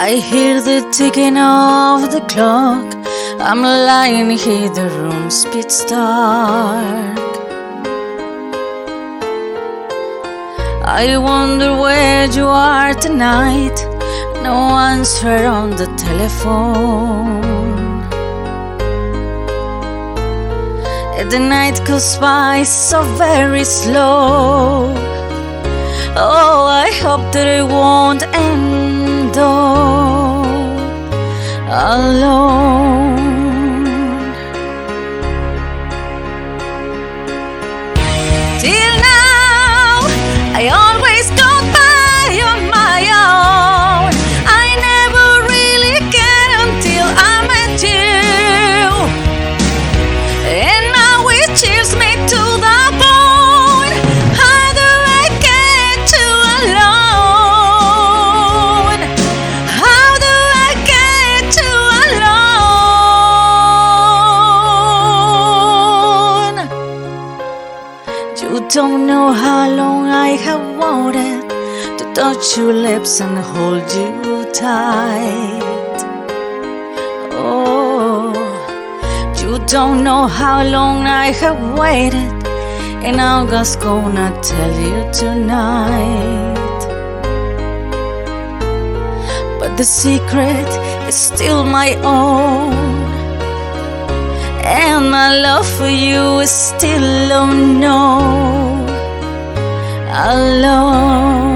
I hear the ticking of the clock. I'm lying here, the room's pitch dark. I wonder where you are tonight. No answer on the telephone. And the night goes by so very slow. Oh, I hope that it won't end all alone. Till now, I always got by on my own. I never really cared until I met you. And now it chills me to the bone. How do I get you alone? How do I get you alone? You don't know how long I have wanted to touch your lips and hold you tight. Oh, you don't know how long I have waited, and I'm just gonna tell you tonight. But the secret is still my own, and my love for you is still unknown, alone.